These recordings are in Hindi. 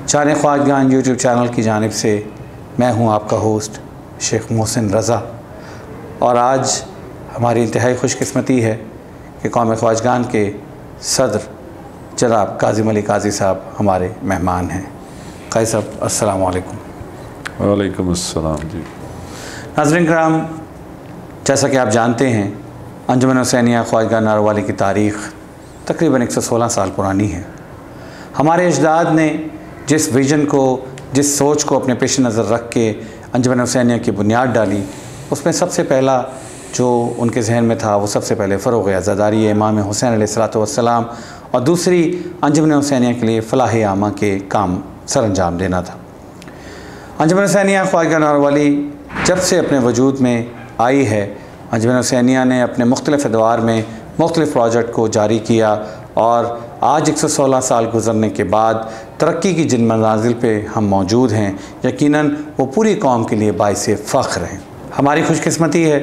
शान ख्वाजगान यूट्यूब चैनल की जानिब से मैं हूं आपका होस्ट शेख मोहसिन रज़ा, और आज हमारी इंतहाई खुशकिस्मती है कि कौम ख्वाजगान के सदर जनाब काज़िम अली काजी साहब हमारे मेहमान हैं। काजी साहब अस्सलाम वालेकुम। वालेकुम अस्सलाम जी। नाज़रीन किराम, जैसा कि आप जानते हैं अंजुमन हुसैनिया ख्वाजगान नारोवाली की तारीख़ तकरीबन 116 साल पुरानी है। हमारे अजदाद ने जिस विज़न को, जिस सोच को अपने पेश नज़र रख के अंजुमन हुसैनिया की बुनियाद डाली, उसमें सबसे पहला जो उनके जहन में था वो सबसे पहले फ़रोग़ अज़ादारी इमाम हुसैन अलैहिस्सलातु वस्सलाम और दूसरी अंजुमन हुसैनिया के लिए फ़लाह आमा के काम सर अंजाम देना था। अंजुमन हुसैनिया ख्वाजगान नारोवाली जब से अपने वजूद में आई है, अंजुमन हुसैनिया ने अपने मुख्तलिफ़ अदवार में मुख्तलिफ़ प्रोजेक्ट को जारी किया और आज 116 साल गुज़रने के बाद तरक्की की जिन मनाजिल पे हम मौजूद हैं, यकीनन वो पूरी कौम के लिए बाइसे फ़ख्र हैं। हमारी खुशकिस्मती है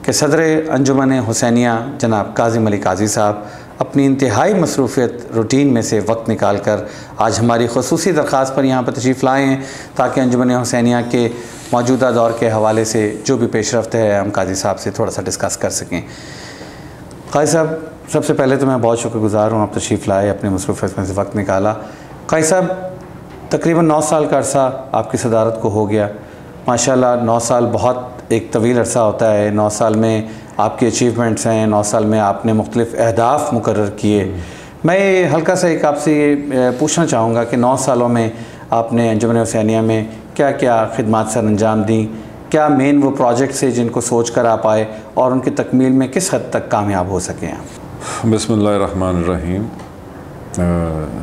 कि सदर अंजुमन हुसैनिया जनाब काज़िम अली काजी साहब अपनी इंतहाई मसरूफ़ियत रूटीन में से वक्त निकाल कर आज हमारी ख़ुसूसी दरख्वास्त पर यहाँ पर तशरीफ़ लाए हैं, ताकि अंजुमन हुसैनिया के मौजूदा दौर के हवाले से जो भी पेशरफ्त है हम काजी साहब से थोड़ा सा डिस्कस कर सकें। काजी साहब, सबसे पहले तो मैं बहुत शुक्रगुज़ार हूँ, आप तशरीफ़ लाए, अपने मसरूफ़ियत में से वक्त निकाला। काजी साहब, तकरीबन 9 साल का अरसा आपकी सदारत को हो गया। माशाल्लाह 9 साल बहुत एक तवील अरसा होता है। 9 साल में आपकी अचीवमेंट्स हैं, 9 साल में आपने मुख्तलिफ़ अहदाफ़ मुकर्रर किए। मैं ये हल्का सा एक आपसे ये पूछना चाहूँगा कि 9 सालों में आपने अंजुमन हुसैनिया में क्या क्या खिदमात सर अंजाम दी, क्या मेन वो प्रोजेक्ट्स हैं जिनको सोच कर आप आए और उनकी तकमील में किस हद तक कामयाब हो सकें आप? बिस्मिल्लाहिर्रहमानिर्रहीम।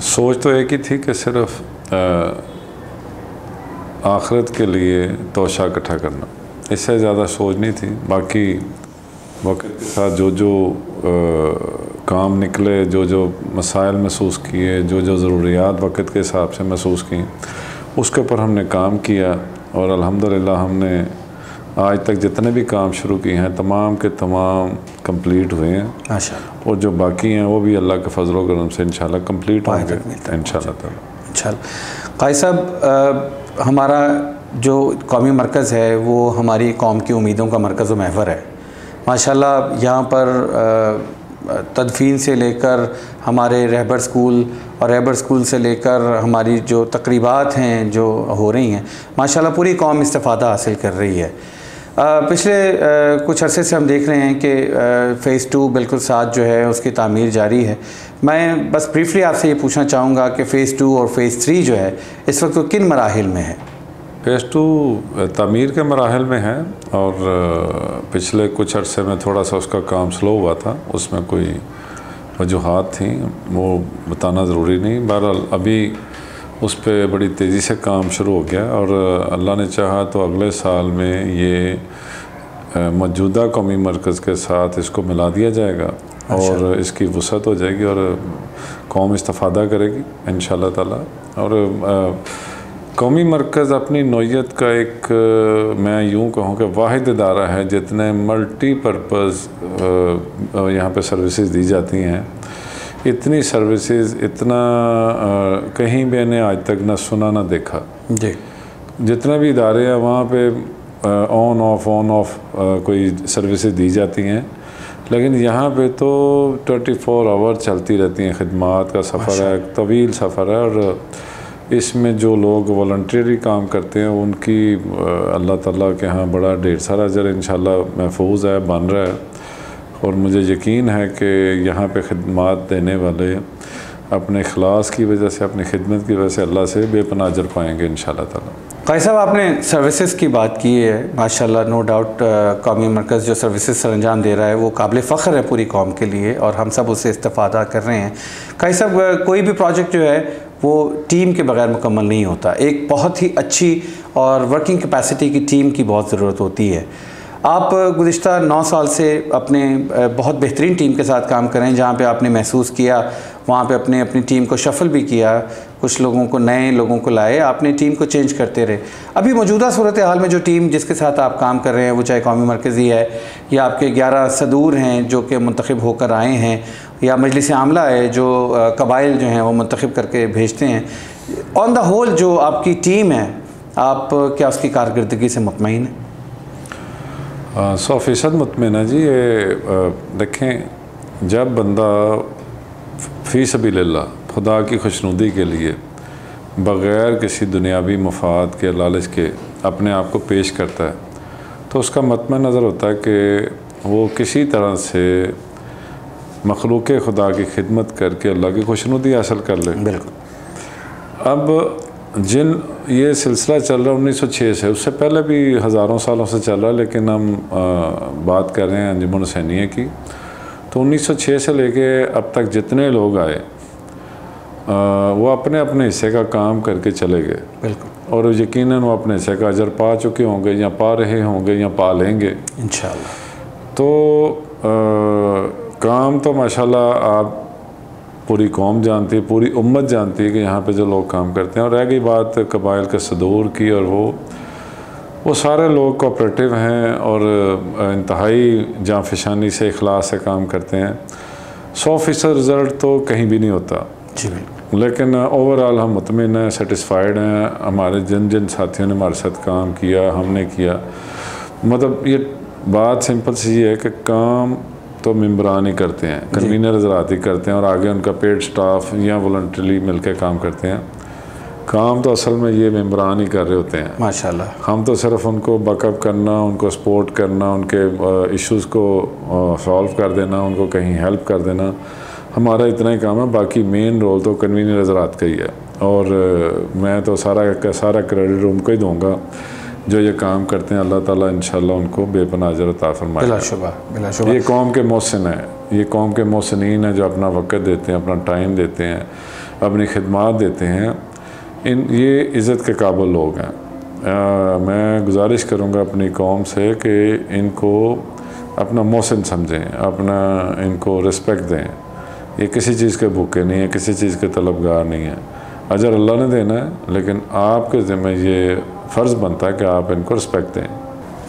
सोच तो एक ही थी कि सिर्फ़ आखिरत के लिए तोशा इकट्ठा करना, इससे ज़्यादा सोच नहीं थी। बाकी वक्त के साथ जो जो काम निकले, जो जो मसाइल महसूस किए, जो जो ज़रूरियात वक्त के हिसाब से महसूस की, उसके ऊपर हमने काम किया और अल्हम्दुलिल्लाह हमने आज तक जितने भी काम शुरू किए हैं तमाम के तमाम कंप्लीट हुए हैं माशाअल्लाह, और जो बाकी हैं वो भी अल्लाह के फजल व करम से इंशाल्लाह कंप्लीट होंगे इंशाल्लाह। काजी साहब, हमारा जो कौमी मरकज़ है वो हमारी कौम की उम्मीदों का मरकज़ व महवर है। माशाल्लाह यहाँ पर तदफीन से लेकर हमारे रहबर स्कूल और रहबर स्कूल से लेकर हमारी जो तकरीबात हैं जो हो रही हैं, माशाल्लाह पूरी कौम इस्तिफ़ादा हासिल कर रही है। पिछले कुछ अरसे से हम देख रहे हैं कि फ़ेज़ 2 बिल्कुल साथ जो है उसकी तामीर जारी है। मैं बस ब्रीफली आपसे ये पूछना चाहूँगा कि फ़ेज़ 2 और फ़ेज़ 3 जो है इस वक्त तो किन मराहिल में है? फ़ेज़ 2 तामीर के मराहिल में है और पिछले कुछ अरसे में थोड़ा सा उसका काम स्लो हुआ था, उसमें कोई वजूहात थी, वो बताना ज़रूरी नहीं। बहरहाल अभी उस पर बड़ी तेज़ी से काम शुरू हो गया और अल्लाह ने चाहा तो अगले साल में ये मौजूदा कौमी मरकज़ के साथ इसको मिला दिया जाएगा और इसकी वसअत हो जाएगी और कौम इस्तिफ़ादा करेगी इंशाअल्लाह ताला। और कौमी मरकज़ अपनी नौइयत का एक मैं यूँ कहूँ कि वाहिद इदारा है जितने मल्टीपर्पज़ यहाँ पे सर्विसेज दी जाती हैं। इतनी सर्विसेज इतना कहीं भी मैंने आज तक ना सुना ना देखा जी। जितने भी इदारे हैं वहाँ पे ऑन ऑफ कोई सर्विसेज दी जाती हैं, लेकिन यहाँ पे तो 24 आवर चलती रहती हैं। खिदमात का सफ़र है, तवील सफ़र है और इसमें जो लोग वॉलंटियरी काम करते हैं उनकी अल्लाह ताला के यहाँ बड़ा ढेर सारा अजर इंशाल्लाह महफूज है, बन रहा है। और मुझे यकीन है कि यहाँ पे खिदमात देने वाले अपने इखलास की वजह से, अपनी खिदमत की वजह से अल्लाह से बेपनाह अजर पाएंगे इंशाल्लाह ताला। काजी साहब, आपने सर्विसेज की बात की है, माशाल्लाह नो डाउट कौमी मरकज़ जो सर्विसेज सर अंजाम दे रहा है वो काबिल फ़ख्र है पूरी कौम के लिए और हम सब उससे इस्तिफ़ादा कर रहे हैं। काजी साहब, कोई भी प्रोजेक्ट जो है वो टीम के बगैर मुकम्मल नहीं होता। एक बहुत ही अच्छी और वर्किंग कैपेसिटी की टीम की बहुत ज़रूरत होती है। आप गुज़िश्ता 9 साल से अपने बहुत बेहतरीन टीम के साथ काम करें, जहाँ पे आपने महसूस किया वहाँ पे अपनी टीम को शफ़ल भी किया, कुछ लोगों को, नए लोगों को लाए, आपने टीम को चेंज करते रहे। अभी मौजूदा सूरत हाल में जो टीम जिसके साथ आप काम कर रहे हैं वो चाहे कौमी मरकज़ी है या आपके 11 सदूर हैं जो कि मुंतखब होकर आए हैं या मजलिस आमला है जो कबाइल जो हैं वो मुंतखब करके भेजते हैं, ऑन द होल जो आपकी टीम है, आप क्या उसकी कारकर्दगी से मुतमईन हैं? 100% मुतमईन है जी। ये देखें, जब बंदा फ़ी सबीलिल्लाह खुदा की खुशनुदी के लिए बग़ैर किसी दुनियावी मफाद के, लालच के अपने आप को पेश करता है, तो उसका मतम नज़र होता है कि वो किसी तरह से मखलूक़ खुदा की खिदमत करके अल्लाह की खुशनुदी हासिल कर ले। बिल्कुल। अब ये सिलसिला चल रहा है 1906 से, उससे पहले भी हज़ारों सालों से चल रहा है, लेकिन हम बात कर रहे हैं अंजुमन हुसैनिया की। तो 1906 से लेके अब तक जितने लोग आए वो अपने अपने हिस्से का काम करके चले गए। बिल्कुल। और यकीनन वो अपने हिस्से का अजर पा चुके होंगे, या पा रहे होंगे, या पा लेंगे इंशाअल्लाह। तो काम तो माशाल्लाह आप पूरी कौम जानती है, पूरी उम्मत जानती है कि यहाँ पे जो लोग काम करते हैं। और रह गई बात कबाइल के सदूर की, और वो सारे लोग कोऑपरेटिव हैं और इंतहाई जाँफशानी से, इखलास से काम करते हैं। 100% रिज़ल्ट तो कहीं भी नहीं होता जी, लेकिन ओवरऑल हम मुतमिन हैं, सेटिस्फाइड हैं। हमारे जिन जिन साथियों ने हमारे साथ काम किया, हमने किया, मतलब ये बात सिंपल सी है कि काम तो मेंबरान ही करते हैं, कन्वीनर हज़रात ही करते हैं, और आगे उनका पेड स्टाफ या वॉलंटरली मिलकर काम करते हैं। काम तो असल में ये मेंबरान ही कर रहे होते हैं माशाल्लाह। हम तो सिर्फ उनको बैकअप करना, उनको सपोर्ट करना, उनके इश्यूज़ को सॉल्व कर देना, उनको कहीं हेल्प कर देना, हमारा इतना ही काम है। बाकी मेन रोल तो कन्वीनर हज़रात का ही है, और मैं तो सारा क्रेडिट उनको ही दूँगा जो ये काम करते हैं। अल्लाह ताला इंशाल्लाह उनको बेपनाह अजर अता फरमाए। बिलाशुबा ये कौम के मोहसिन हैं, ये कौम के मोहसिनीन हैं जो अपना वक़्त देते हैं, अपना टाइम देते हैं, अपनी खिदमात देते हैं। ये इज़्ज़त के काबिल लोग हैं। मैं गुजारिश करूँगा अपनी कौम से कि इनको अपना मोहसिन समझें, अपना इनको रिस्पेक्ट दें। ये किसी चीज़ के भूखे नहीं है, किसी चीज़ के तलबगार नहीं है। अजर अल्लाह ने देना है, लेकिन आपके ज़िम्मे ये फ़र्ज़ बनता है कि आप इनको रिस्पेक्ट दें।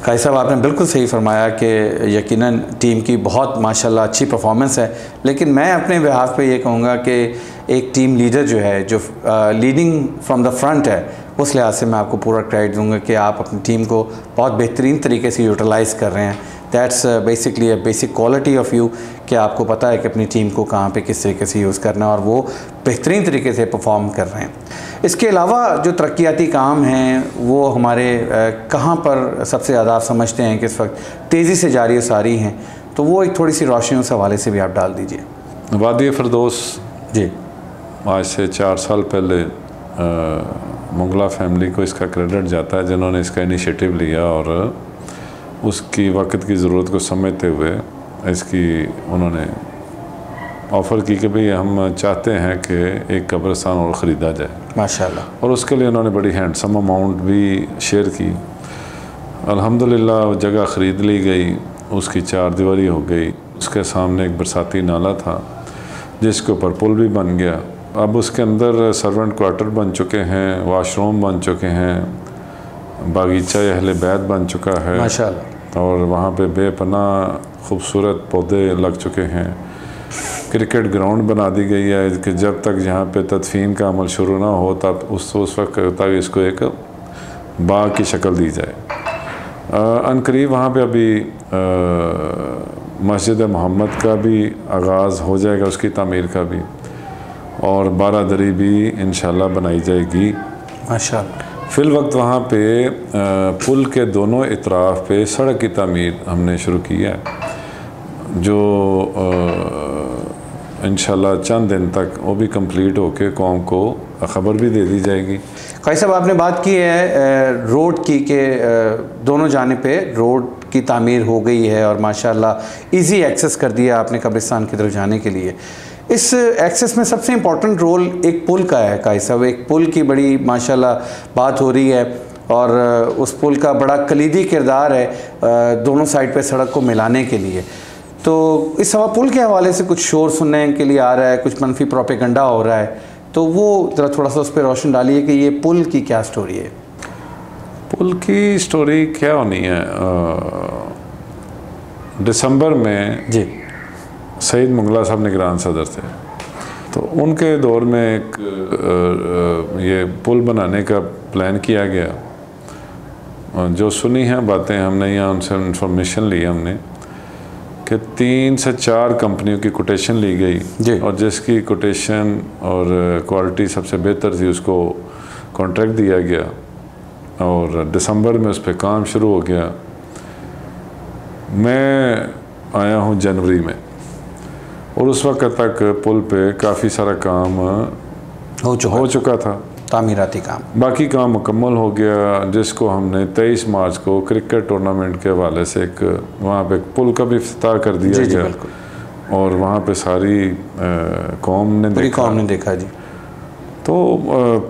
काई साहब, आपने बिल्कुल सही फरमाया कि यकीनन टीम की बहुत माशाल्लाह अच्छी परफॉर्मेंस है, लेकिन मैं अपने बिहाफ पे ये कहूँगा कि एक टीम लीडर जो है, जो लीडिंग फ्रॉम द फ्रंट है, उस लिहाज से मैं आपको पूरा क्रेडिट दूँगा कि आप अपनी टीम को बहुत बेहतरीन तरीके से यूटिलाइज़ कर रहे हैं। That's basically a basic quality of you कि आपको पता है कि अपनी टीम को कहाँ पे किस तरीके से यूज़ करना है, और वो बेहतरीन तरीके से परफॉर्म कर रहे हैं। इसके अलावा जो तरक्याती काम हैं वो हमारे कहाँ पर सबसे ज़्यादा आप समझते हैं कि इस वक्त तेज़ी से जारी और सारी हैं, तो वो एक थोड़ी सी रोशनी उस हवाले से भी आप डाल दीजिए। वादी फ़िरदौस जी, आज से 4 साल पहले मुगला फैमिली को इसका क्रेडिट जाता है, जिन्होंने इसका इनिशिएटिव लिया और उसकी वक्त की ज़रूरत को समझते हुए इसकी उन्होंने ऑफ़र की कि भाई हम चाहते हैं कि एक कब्रिस्तान और ख़रीदा जाए माशाल्लाह। और उसके लिए उन्होंने बड़ी हैंडसम अमाउंट भी शेयर की। अल्हम्दुलिल्लाह वो जगह ख़रीद ली गई, उसकी 4 दीवारी हो गई, उसके सामने एक बरसाती नाला था जिसके ऊपर पुल भी बन गया। अब उसके अंदर सर्वेंट क्वार्टर बन चुके हैं, वाशरूम बन चुके हैं, बागीचा अहले बैत बन चुका है माशाल्लाह, और वहाँ पे बेपनाह खूबसूरत पौधे लग चुके हैं। क्रिकेट ग्राउंड बना दी गई है कि जब तक यहाँ पे तदफीन का अमल शुरू ना हो तब उस वक्त तक इसको एक बाग की शक्ल दी जाए। अनकरीब वहाँ पे अभी मस्जिद मोहम्मद का भी आगाज़ हो जाएगा, उसकी तामीर का भी, और बारादरी भी इंशाल्लाह बनाई जाएगी माशाल्लाह। फ़िल वक्त वहाँ पे पुल के दोनों इतराफ़ पे सड़क की तामीर हमने शुरू की है, जो इंशाल्लाह चंद दिन तक वो भी कंप्लीट होके कौम को ख़बर भी दे दी जाएगी। काई साहब, आपने बात की है रोड की कि दोनों जानिब पे रोड की तामीर हो गई है और माशाल्लाह इजी एक्सेस कर दिया आपने कब्रिस्तान की तरफ जाने के लिए। इस एक्सेस में सबसे इम्पोर्टेंट रोल एक पुल का है काई साहब। एक पुल की बड़ी माशाल्लाह बात हो रही है और उस पुल का बड़ा कलीदी किरदार है दोनों साइड पे सड़क को मिलाने के लिए। तो इस सवा पुल के हवाले से कुछ शोर सुनने के लिए आ रहा है, कुछ मनफी प्रोपेगेंडा हो रहा है, तो वो ज़रा थोड़ा सा उस पर रोशन डालिए कि ये पुल की क्या स्टोरी है। पुल की स्टोरी क्या होनी है, दिसंबर में जी सईद मुगला साहब निगरान सदर थे तो उनके दौर में एक ये पुल बनाने का प्लान किया गया। जो सुनी हैं बातें हमने यहाँ उनसे इंफॉर्मेशन ली हमने कि 3 से 4 कंपनियों की कोटेशन ली गई और जिसकी कोटेशन और क्वालिटी सबसे बेहतर थी उसको कॉन्ट्रैक्ट दिया गया और दिसंबर में उस पर काम शुरू हो गया। मैं आया हूँ जनवरी में और उस वक्त तक पुल पे काफ़ी सारा काम हो चुका था, तामीराती काम। बाकी काम मुकम्मल हो गया, जिसको हमने 23 मार्च को क्रिकेट टूर्नामेंट के हवाले से एक वहाँ पे पुल का भी इफ्तिताह कर दिया गया और वहाँ पे सारी कौम ने देखा जी। तो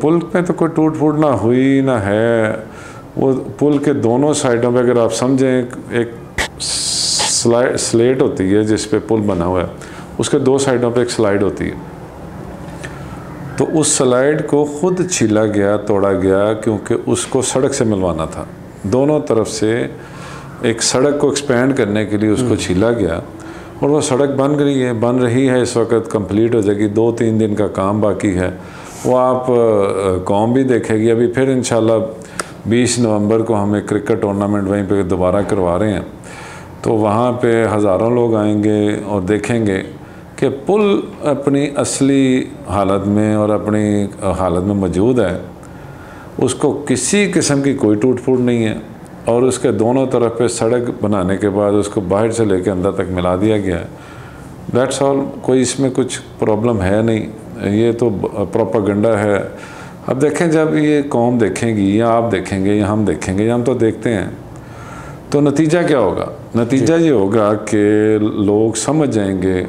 पुल पे तो कोई टूट फूट ना हुई ना है। वो पुल के दोनों साइडों पे अगर आप समझें एक स्लेट होती है जिस पे पुल बना हुआ है, उसके 2 साइडों पे एक स्लाइड होती है। तो उस स्लाइड को खुद छीला गया, तोड़ा गया, क्योंकि उसको सड़क से मिलवाना था। दोनों तरफ से एक सड़क को एक्सपेंड करने के लिए उसको छीला गया और वो सड़क बन रही है इस वक्त, कंप्लीट हो जाएगी। 2-3 दिन का काम बाकी है, वो आप कौम भी देखेगी। अभी फिर इंशाल्लाह 20 नवंबर को हम एक क्रिकेट टूर्नामेंट वहीं पे दोबारा करवा रहे हैं, तो वहाँ पे हज़ारों लोग आएंगे और देखेंगे कि पुल अपनी असली हालत में और अपनी हालत में मौजूद है। उसको किसी किस्म की कोई टूट फूट नहीं है और उसके दोनों तरफ पे सड़क बनाने के बाद उसको बाहर से लेकर अंदर तक मिला दिया गया है। दैट्स ऑल, कोई इसमें कुछ प्रॉब्लम है नहीं, ये तो प्रोपेगेंडा है। अब देखें, जब ये कौम देखेंगी या आप देखेंगे या हम देखेंगे या हम तो देखते हैं, तो नतीजा क्या होगा? नतीजा ये होगा कि लोग समझ जाएंगे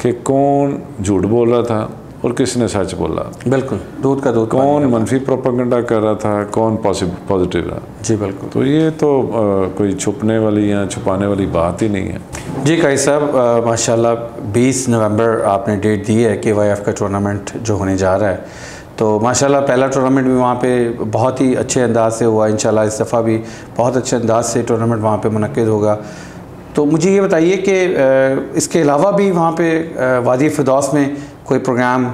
कि कौन झूठ बोल रहा था और किसने सच बोला। बिल्कुल, दूध का दूध, कौन मनफी प्रोपेगेंडा कर रहा था, कौन पॉजिटिव रहा। जी बिल्कुल। तो ये तो कोई छुपने वाली या छुपाने वाली बात ही नहीं है। जी काई साहब, माशाल्लाह 20 नवंबर आपने डेट दी है KYF का टूर्नामेंट जो होने जा रहा है। तो माशाल्लाह पहला टूर्नामेंट भी वहाँ पे बहुत ही अच्छे अंदाज से हुआ। इंशाल्लाह इस दफ़ा भी बहुत अच्छे अंदाज से टूर्नामेंट वहाँ पे मुनक्किद होगा। तो मुझे ये बताइए कि इसके अलावा भी वहाँ पे वादी फिरदौस में कोई प्रोग्राम,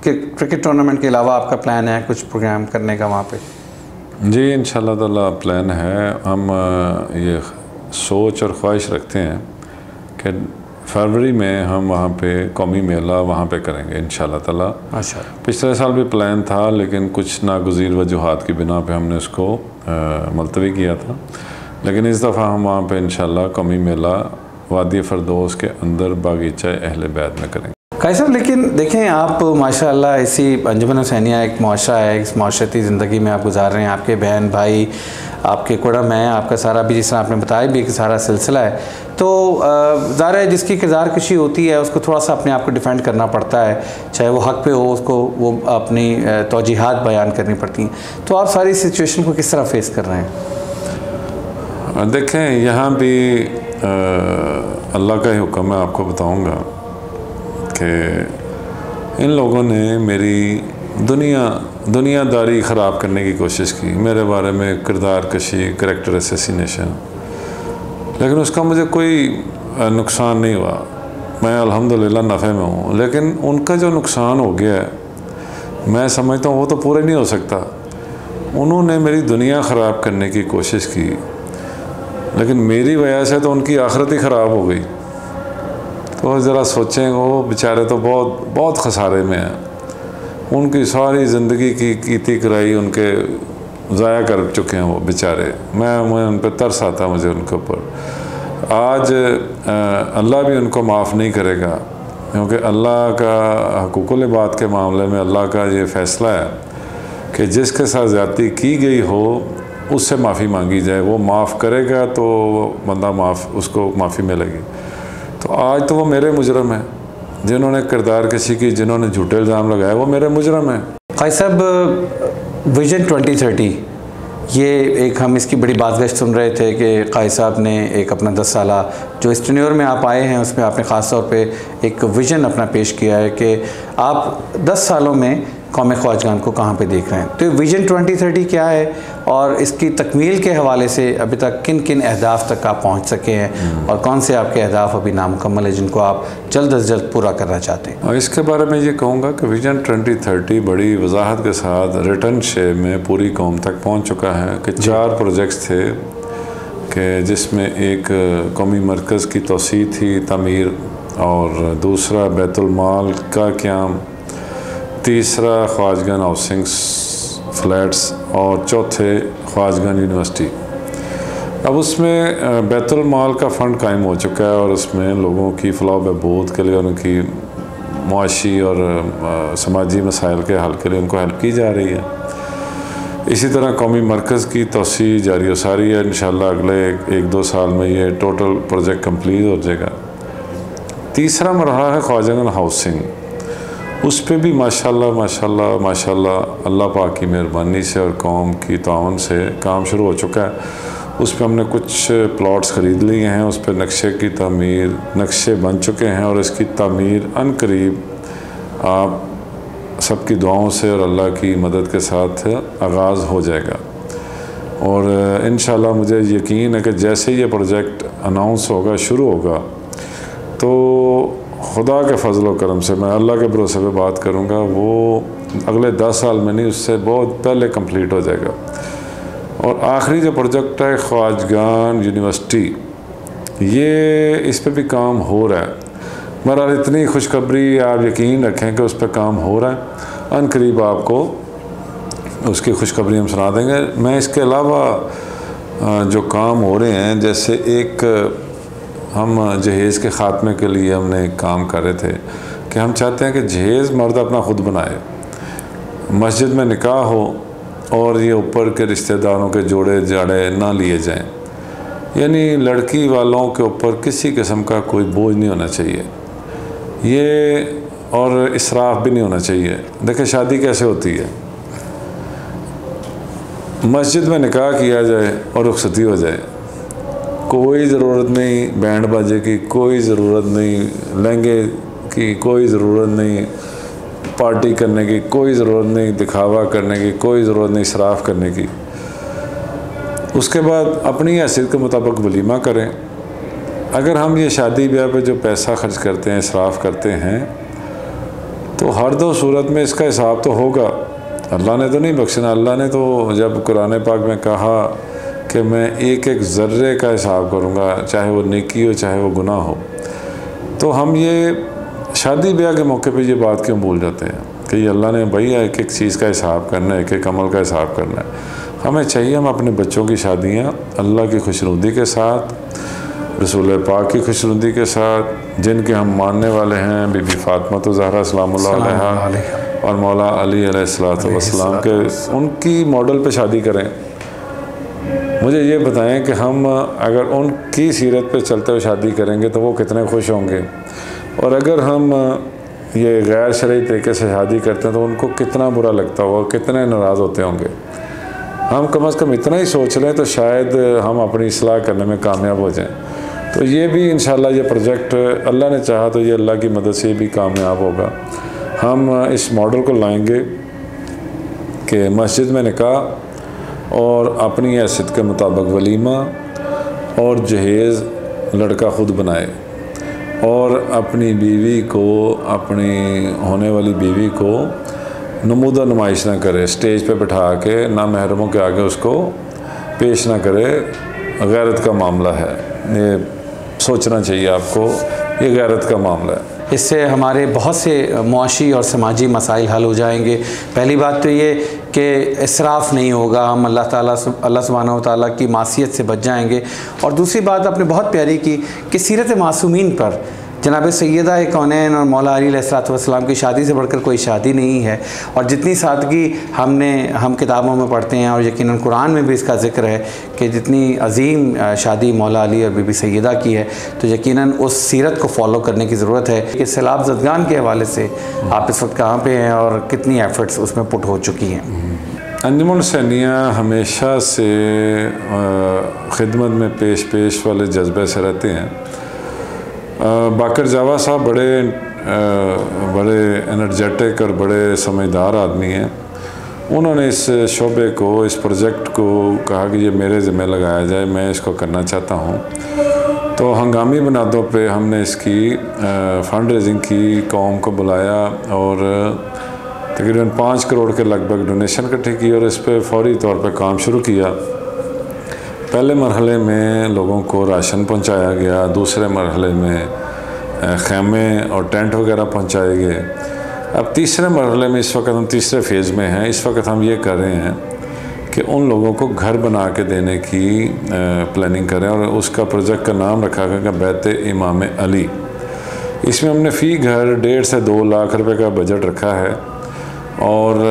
क्रिकेट टूर्नामेंट के अलावा आपका प्लान है कुछ प्रोग्राम करने का वहाँ पे? जी इंशाल्लाह ताला प्लान है। हम ये सोच और ख्वाहिश रखते हैं कि फरवरी में हम वहाँ पे कौमी मेला वहाँ पे करेंगे इंशाल्लाह ताला। अच्छा। पिछले साल भी प्लान था, लेकिन कुछ नागुज़ीर वजूहात की बिना पे हमने उसको मुलतवी किया था, लेकिन इस दफ़ा हम वहाँ पे इंशाल्लाह कौमी मेला वादी फिरदौस के अंदर बागीचा अहले बैत में करेंगे। काई साहब, लेकिन देखें आप माशाल्लाह इसी अंजुमन हुसैनिया एक मुआशरा है, इस माशरती ज़िंदगी में आप गुजार रहे हैं। आपके बहन भाई, आपके कुड़म हैं, आपका सारा भी, जिस तरह आपने बताया भी, एक सारा सिलसिला है। तो ज़ाहिर है जिसकी किरदार कशी होती है उसको थोड़ा सा अपने आप को डिफेंड करना पड़ता है, चाहे वो हक़ पे हो, उसको वो अपनी तौजीहात बयान करनी पड़ती हैं। तो आप सारी सिचुएशन को किस तरह फेस कर रहे हैं? देखें, यहाँ भी अल्लाह का ही हुक्म है। आपको बताऊँगा कि इन लोगों ने मेरी दुनियादारी ख़राब करने की कोशिश की, मेरे बारे में किरदार कशी, करैक्टर असैसिनेशन, लेकिन उसका मुझे कोई नुकसान नहीं हुआ। मैं अल्हम्दुलिल्लाह नफ़े में हूँ। लेकिन उनका जो नुकसान हो गया है, मैं समझता हूँ वो तो पूरा नहीं हो सकता। उन्होंने मेरी दुनिया ख़राब करने की कोशिश की, लेकिन मेरी वजह से तो उनकी आखिरत ही ख़राब हो गई। तो ज़रा सोचें, वो बेचारे तो बहुत खसारे में हैं। उनकी सारी ज़िंदगी की थी कराई उनके ज़ाया कर चुके हैं वो बेचारे। मैं उन पर तरस आता मुझे उनके ऊपर। आज अल्लाह भी उनको माफ़ नहीं करेगा, क्योंकि अल्लाह का हुकूकुल इबाद के मामले में अल्लाह का ये फ़ैसला है कि जिसके साथ ज़्यादती की गई हो उससे माफ़ी मांगी जाए। वो माफ़ करेगा तो बंदा उसको माफ़ी मिलेगी। तो आज तो वो मेरे मुजरम हैं, जिन्होंने किरदार कशी की, जिन्होंने झूठे इल्ज़ाम लगाए, वो मेरे मुजरम हैं। काई साहब, विजन 2030, ये एक हम इसकी बड़ी बातगश्त सुन रहे थे कि काई साहब ने एक अपना 10 साला जो इस टेन्योर में आप आए हैं उसमें आपने ख़ास तौर पे एक विज़न अपना पेश किया है कि आप 10 सालों में कौम ख्वाजगान को कहाँ पे देख रहे हैं। तो विजन 2030 क्या है और इसकी तकमील के हवाले से अभी तक किन किन अहदाफ तक आप पहुँच सके हैं और कौन से आपके अहदाफ अभी नामुकम्मल है जिनको आप जल्द अज जल्द पूरा करना चाहते हैं? और इसके बारे में ये कहूँगा कि विजन 2030 बड़ी वजाहत के साथ रिटर्न शेप में पूरी कौम तक पहुँच चुका है कि 4 प्रोजेक्ट्स थे कि जिसमें एक कौमी मरकज़ की तोसी थी, तमीर, और दूसरा बैतुल माल का क़याम, तीसरा ख्वाजगान हाउसिंग्स फ्लैट्स और चौथे ख्वाजगान यूनिवर्सिटी। अब उसमें बैतुल माल का फ़ंड कायम हो चुका है और उसमें लोगों की फलाह बहबूद के लिए, उनकी मुआशी और समाजी मसाइल के हल के लिए उनको हेल्प की जा रही है। इसी तरह कौमी मरकज़ की तोसी जारी व सारी है। इंशाअल्लाह अगले 1-2 साल में ये टोटल प्रोजेक्ट कंप्लीट हो जाएगा। तीसरा मरहला है ख्वाजगान हाउसिंग। उस पर भी माशाल्लाह अल्लाह पाक की मेहरबानी से और कौम की ताउन से काम शुरू हो चुका है। उस पर हमने कुछ प्लॉट्स ख़रीद लिए हैं, उस पर नक्शे बन चुके हैं और इसकी तामीर अनकरीब आप सबकी दुआओं से और अल्लाह की मदद के साथ आगाज़ हो जाएगा। और इंशाअल्लाह मुझे यकीन है कि जैसे ये प्रोजेक्ट अनाउंस होगा, शुरू होगा, तो खुदा के फजल व करम से, मैं अल्लाह के भरोसे पे बात करूँगा, वो अगले 10 साल में नहीं, उससे बहुत पहले कंप्लीट हो जाएगा। और आखिरी जो प्रोजेक्ट है ख्वाजगान यूनिवर्सिटी, ये इस पे भी काम हो रहा है। बहरहाल इतनी खुशखबरी आप यकीन रखें कि उस पर काम हो रहा है। अनकरीब आपको उसकी खुशखबरी हम सुना देंगे। मैं इसके अलावा जो काम हो रहे हैं, जैसे एक हम जहेज़ के ख़ात्मे के लिए हमने एक काम कर रहे थे कि हम चाहते हैं कि जहेज़ मर्द अपना ख़ुद बनाए, मस्जिद में निकाह हो और ये ऊपर के रिश्तेदारों के जोड़े जाड़े ना लिए जाएं। यानी लड़की वालों के ऊपर किसी किस्म का कोई बोझ नहीं होना चाहिए ये, और इसराफ भी नहीं होना चाहिए। देखिए शादी कैसे होती है, मस्जिद में निकाह किया जाए और रुखसती हो जाए, कोई ज़रूरत नहीं बैंड बाजे की, कोई ज़रूरत नहीं लहंगे की, कोई ज़रूरत नहीं पार्टी करने की, कोई ज़रूरत नहीं दिखावा करने की, कोई ज़रूरत नहीं इसराफ करने की। उसके बाद अपनी हैसियत के मुताबिक वलीमा करें। अगर हम ये शादी ब्याह पे जो पैसा खर्च करते हैं, इसराफ करते हैं, तो हर 2 सूरत में इसका हिसाब तो होगा। अल्लाह ने तो नहीं बख्शना। अल्लाह ने तो जब कुरान पाक में कहा कि मैं एक एक ज़र्रे का हिसाब करूँगा, चाहे वो नेकी हो चाहे वो गुनाह हो, तो हम ये शादी ब्याह के मौके पे ये बात क्यों भूल जाते हैं कि ये अल्लाह ने भैया एक एक चीज़ का हिसाब करना है, एक एक अमल का हिसाब करना है। हमें चाहिए हम अपने बच्चों की शादियाँ अल्लाह की खुशनुदी के साथ, रसूल पाक की खुशनुदी के साथ, जिनके हम मानने वाले हैं बीबी फातिमा ज़हरा सलामुल्लाह अलैहा और मौला अली अलैहिस्सलाम के, उनकी मॉडल पे शादी करें। मुझे ये बताएं कि हम अगर उनकी सीरत पे चलते हुए शादी करेंगे तो वो कितने खुश होंगे, और अगर हम ये गैर शरई तरीके से शादी करते हैं तो उनको कितना बुरा लगता होगा, कितने नाराज़ होते होंगे। हम कम से कम इतना ही सोच लें तो शायद हम अपनी इस्लाह करने में कामयाब हो जाएं। तो ये भी इंशाल्लाह ये प्रोजेक्ट अल्लाह ने चाहा तो ये अल्लाह की मदद से भी कामयाब होगा। हम इस मॉडल को लाएंगे कि मस्जिद में निकाह और अपनी हैसियत के मुताबिक वलीमा और जहेज़ लड़का ख़ुद बनाए और अपनी बीवी को, अपनी होने वाली बीवी को नमूदा नुमाइश ना करे, स्टेज पे बैठा के ना महरमों के आगे उसको पेश ना करे। गैरत का मामला है, ये सोचना चाहिए आपको, ये गैरत का मामला है। इससे हमारे बहुत से मुआशी और समाजी मसाइल हल हो जाएंगे। पहली बात तो ये कि इसराफ नहीं होगा, हम अल्लाह सुब्हानहू व तआला की मासियत से बच जाएंगे। और दूसरी बात आपने बहुत प्यारी की कि सीरत मासूमीन पर जनाब सैयदा कौनैन और मौला अली अलैहिस्सलाम की शादी से बढ़कर कोई शादी नहीं है। और जितनी सादगी हम किताबों में पढ़ते हैं और यकीनन कुरान में भी इसका ज़िक्र है कि जितनी अजीम शादी मौला अली और बीबी सैयदा की है, तो यकीनन उस सीरत को फॉलो करने की ज़रूरत है। कि सैलाब ज़दगान के हवाले से आप इस वक्त कहाँ पे हैं और कितनी एफ़र्ट्स उसमें पुट हो चुकी हैं? अंजुमन हुसैनिया हमेशा से खिदमत में पेश वाले जज्बे से रहते हैं। बाकर जावा साहब बड़े बड़े एनर्जेटिक और बड़े समझदार आदमी हैं। उन्होंने इस शोबे को, इस प्रोजेक्ट को कहा कि ये मेरे ज़िम्मे लगाया जाए, मैं इसको करना चाहता हूँ। तो हंगामी बुनियादों पे हमने इसकी फ़ंड रेजिंग की, कौम को बुलाया और तकरीबन 5 करोड़ के लगभग डोनेशन इकट्ठी की और इस पर फौरी तौर पे काम शुरू किया। पहले मरहले में लोगों को राशन पहुंचाया गया, दूसरे मरहले में खैमे और टेंट वगैरह पहुंचाए गए। अब तीसरे मरहले में इस वक्त हम तीसरे फेज़ में हैं। इस वक्त हम ये कर रहे हैं कि उन लोगों को घर बना के देने की प्लानिंग करें और उसका प्रोजेक्ट का नाम रखा गया बैत इमाम अली। इसमें हमने फ़ी घर 1.5 से 2 लाख रुपए का बजट रखा है और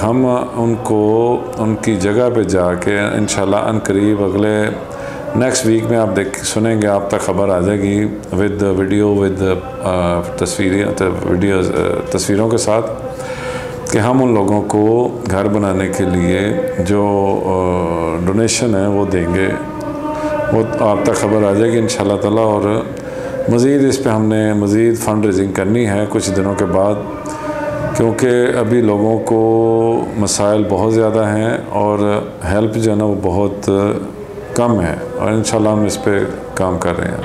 हम उनको उनकी जगह पे जाके इंशाल्लाह अनकरीब अगले नेक्स्ट वीक में आप सुनेंगे, आप तक ख़बर आ जाएगी विद वीडियो, विद तस्वीरों के साथ कि हम उन लोगों को घर बनाने के लिए जो डोनेशन है वो देंगे। वो आप तक ख़बर आ जाएगी इंशाल्लाह ताला। और मज़ीद इस पे हमने मज़ीद फ़ंड रेजिंग करनी है कुछ दिनों के बाद, क्योंकि अभी लोगों को मसाइल बहुत ज़्यादा हैं और हेल्प जो है ना वो बहुत कम है और इंशाल्लाह हम इस पे काम कर रहे हैं।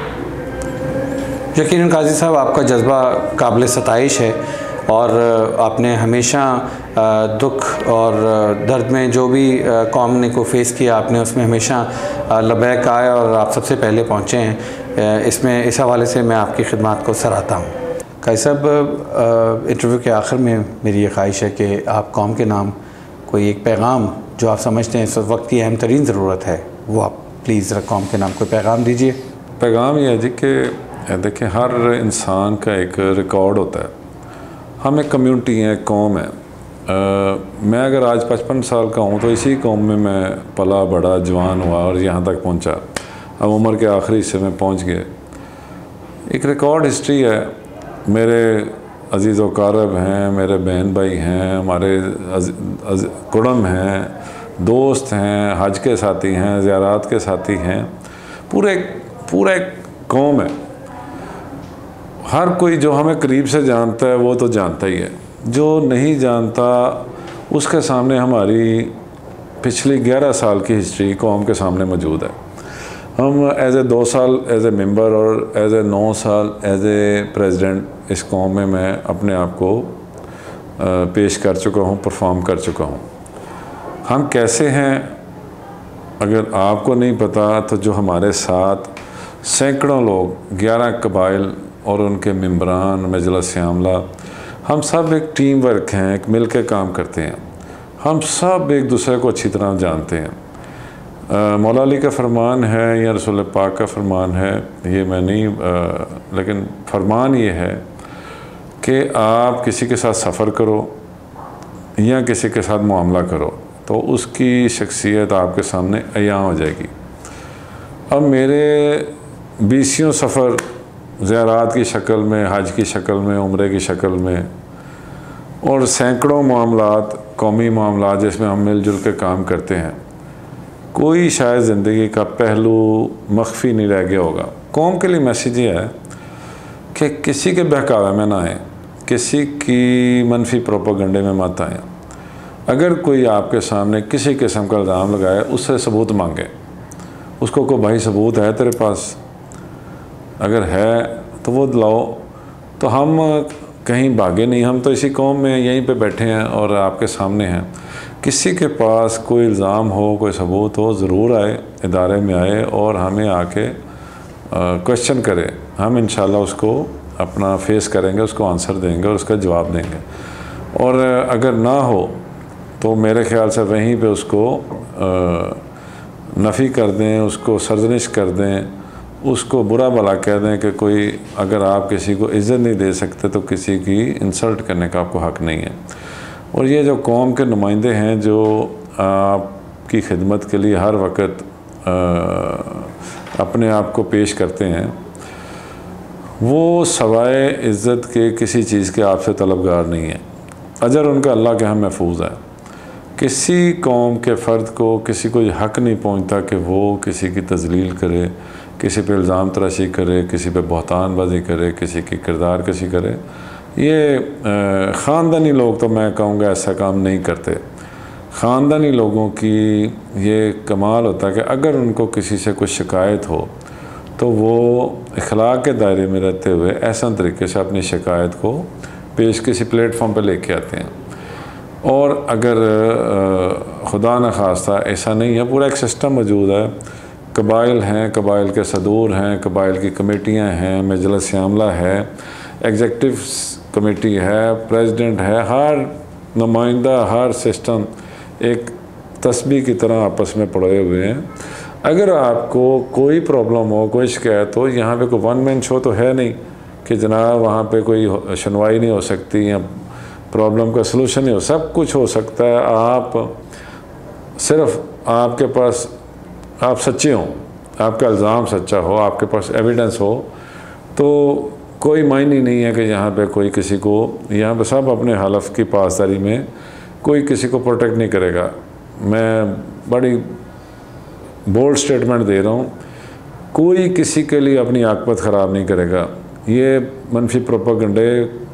यकीनन काजी साहब, आपका जज्बा काबिल सताइश है और आपने हमेशा दुख और दर्द में जो भी कौम ने को फेस किया, आपने उसमें हमेशा लबैक आए और आप सबसे पहले पहुँचे हैं। इसमें इस हवाले से मैं आपकी खिदमत को सराहता हूँ। काजी साहब, इंटरव्यू के आखिर में मेरी ये ख्वाहिश है कि आप कौम के नाम कोई एक पैगाम जो आप समझते हैं इस वक्त की अहम तरीन ज़रूरत है, वो आप प्लीज़ कौम के नाम कोई पैगाम दीजिए। पैगाम ये है जी कि देखिए, हर इंसान का एक रिकॉर्ड होता है। हम एक कम्युनिटी हैं, एक कौम है। मैं अगर आज 55 साल का हूँ तो इसी कौम में मैं पला बड़ा, जवान हुआ और यहाँ तक पहुँचा। अब उम्र के आखिरी हिस्से में पहुँच गए। एक रिकॉर्ड हिस्ट्री है। मेरे अजीज़ व कारब हैं, मेरे बहन भाई हैं, हमारे कुड़म हैं, दोस्त हैं, हज के साथी हैं, ज़ियारात के साथी हैं। पूरा एक कौम है। हर कोई जो हमें करीब से जानता है वो तो जानता ही है, जो नहीं जानता उसके सामने हमारी पिछली 11 साल की हिस्ट्री कौम के सामने मौजूद है। हम एज ए 2 साल एज ए मेंबर और एज ए 9 साल एज ए प्रेसिडेंट इस कौम में मैं अपने आप को पेश कर चुका हूँ, परफॉर्म कर चुका हूँ। हम कैसे हैं अगर आपको नहीं पता तो जो हमारे साथ सैकड़ों लोग, 11 कबाइल और उनके मेंबरान, मजलिस आमला, हम सब एक टीम वर्क हैं, एक मिल के काम करते हैं। हम सब एक दूसरे को अच्छी तरह जानते हैं। मौला अली का फरमान है या रसूल पाक का फरमान है, ये मैं नहीं लेकिन फरमान ये है कि आप किसी के साथ सफ़र करो या किसी के साथ मामला करो तो उसकी शख्सियत आपके सामने अयां हो जाएगी। अब मेरे 20 सफ़र ज़ियारात की शक्ल में, हज की शक्ल में, उम्रे की शक्ल में और सैकड़ों मामलात, कौमी मामलात जिसमें हम मिलजुल के काम करते हैं, कोई शायद ज़िंदगी का पहलू मख्फी नहीं रह गया होगा। कौम के लिए मैसेज ये है कि किसी के बहकावे में ना आए, किसी की मनफी प्रोपेगेंडे में मत आए। अगर कोई आपके सामने किसी किस्म का इल्ज़ाम लगाए, उससे सबूत मांगे। उसको को भाई सबूत है तेरे पास, अगर है तो वो लाओ। तो हम कहीं भागे नहीं, हम तो इसी कौम में यहीं पे बैठे हैं और आपके सामने हैं। किसी के पास कोई इल्ज़ाम हो, कोई सबूत हो, ज़रूर आए, इदारे में आए और हमें आके क्वेश्चन करे। हम इंशाल्लाह उसको अपना फेस करेंगे, उसको आंसर देंगे और उसका जवाब देंगे। और अगर ना हो तो मेरे ख़्याल से वहीं पे उसको नफ़ी कर दें, उसको सरजनिश कर दें, उसको बुरा भला कह दें कि कोई, अगर आप किसी को इज़्ज़त नहीं दे सकते तो किसी की इंसल्ट करने का आपको हक़ नहीं है। और ये जो कौम के नुमाइंदे हैं जो आपकी खिदमत के लिए हर वक्त अपने आप को पेश करते हैं, वो सवाए इज़्ज़त के किसी चीज़ के आपसे तलबगार नहीं है। अजर उनका अल्लाह के यहाँ महफूज है। किसी कौम के फ़र्द को किसी को हक़ नहीं पहुँचता कि वो किसी की तज़लील करे, किसी पे इल्ज़ाम तराशी करे, किसी पे बहतानबाजी करे, किसी की किरदार कशी करे। ये ख़ानदानी लोग तो मैं कहूँगा ऐसा काम नहीं करते। ख़ानदानी लोगों की ये कमाल होता है कि अगर उनको किसी से कुछ शिकायत हो तो वो इखलाक के दायरे में रहते हुए एहसन तरीके से अपनी शिकायत को पेश किसी प्लेटफॉर्म पर लेके आते हैं। और अगर खुदा न खास्ता ऐसा नहीं है, पूरा एक सिस्टम मौजूद है, कबाइल हैं, कबाइल के सदूर हैं, कबाइल की कमेटियां हैं, मजलिस आमला है, एग्जेक्टिव कमेटी है, प्रेसिडेंट है, हर नुमाइंदा, हर सिस्टम एक तस्बीह की तरह आपस में पड़े हुए हैं। अगर आपको कोई प्रॉब्लम हो, कोई शिकायत हो, यहाँ पे कोई वन मैन शो तो है नहीं कि जनाब वहाँ पे कोई सुनवाई नहीं हो सकती या प्रॉब्लम का सलूशन नहीं हो, सब कुछ हो सकता है। आप सिर्फ आपके पास आप सच्चे हों, आपका इल्ज़ाम सच्चा हो, आपके पास एविडेंस हो, तो कोई मायने नहीं है कि यहाँ पे कोई किसी को, यहाँ पे सब अपने हलफ की पासदारी में कोई किसी को प्रोटेक्ट नहीं करेगा। मैं बड़ी बोल्ड स्टेटमेंट दे रहा हूँ, कोई किसी के लिए अपनी आकबत ख़राब नहीं करेगा। ये मनफी प्रोपेगेंडे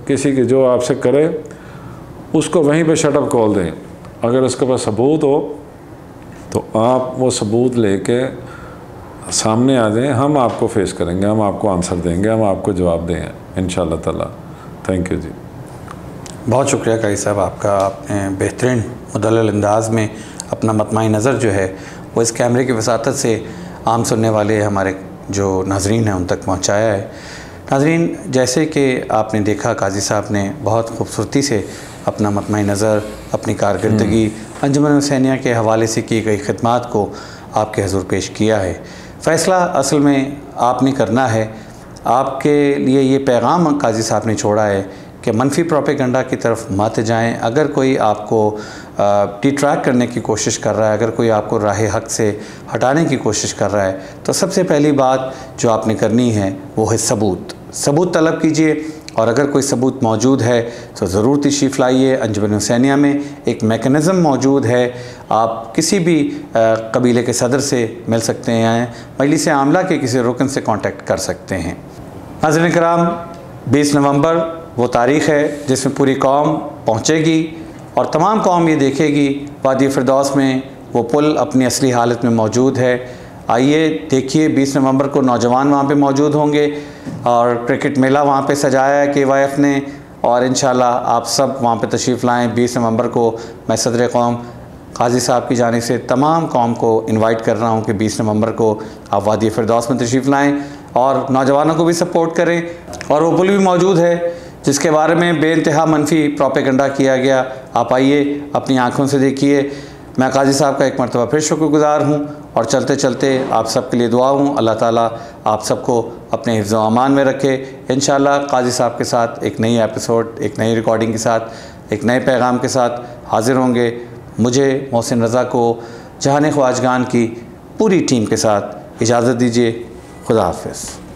किसी की जो आपसे करे उसको वहीं पे शट अप कॉल दें। अगर उसके पास सबूत हो तो आप वो सबूत लेके सामने आ जाएं, हम आपको फेस करेंगे, हम आपको आंसर देंगे, हम आपको जवाब देंगे इंशाअल्लाह ताला। थैंक यू जी। बहुत शुक्रिया कारी साहब आपका। आपने बेहतरीन मुदल्लल अंदाज़ में अपना मतमाई नज़र जो है वो इस कैमरे की वसातत से आम सुनने वाले हमारे जो नाजरीन हैं उन तक पहुँचाया है। नाजरीन, जैसे कि आपने देखा काजी साहब ने बहुत खूबसूरती से अपना मतमाई नज़र, अपनी कारकर्दगी, अंजुमन हुसैनिया के हवाले से की गई खिदमात को आपके हुज़ूर पेश किया है। फ़ैसला असल में आपने करना है। आपके लिए ये पैगाम काजी साहब ने छोड़ा है कि मनफी प्रोपेगेंडा की तरफ मत जाएं। अगर कोई आपको डिट्रैक्ट करने की कोशिश कर रहा है, अगर कोई आपको राह हक़ से हटाने की कोशिश कर रहा है, तो सबसे पहली बात जो आपने करनी है वो है सबूत तलब कीजिए। और अगर कोई सबूत मौजूद है तो ज़रूर तशरीफ़ लाइए। अंजुमन हुसैनिया में एक मेकनिज़म मौजूद है, आप किसी भी कबीले के सदर से मिल सकते हैं, मजलिस आमला के किसी रुकन से कांटेक्ट कर सकते हैं। नाज़रीन कराम, 20 नवंबर वो तारीख़ है जिसमें पूरी कौम पहुँचेगी और तमाम कौम ये देखेगी वादी फ़िरदौस में वो पुल अपनी असली हालत में मौजूद है। आइए देखिए, 20 नवंबर को नौजवान वहाँ पे मौजूद होंगे और क्रिकेट मेला वहाँ पे सजाया है KYF ने, और इंशाल्लाह आप सब वहाँ पे तशरीफ़ लाएँ। 20 नवंबर को मैं सदर कौम काजी साहब की जानिब से तमाम कौम को इनवाइट कर रहा हूँ कि 20 नवंबर को आप वादी फ़िरदौस में तशरीफ़ लाएँ और नौजवानों को भी सपोर्ट करें। और वो पुल भी मौजूद है जिसके बारे में बेइंतहा मनफी प्रोपेगेंडा किया गया। आप आइए, अपनी आँखों से देखिए। मैं काजी साहब का एक मरतबा फिर शुक्रगुज़ार हूँ और चलते चलते आप सब के लिए दुआ हूँ। अल्लाह ताला आप सबको अपने हिफ्ज़ व अमान में रखे। इंशाअल्लाह काजी साहब के साथ एक नई एपिसोड, एक नई रिकॉर्डिंग के साथ, एक नए पैगाम के साथ हाज़िर होंगे। मुझे मोहसिन रज़ा को जहान ख्वाजगान की पूरी टीम के साथ इजाज़त दीजिए। खुदा हाफ़िज़।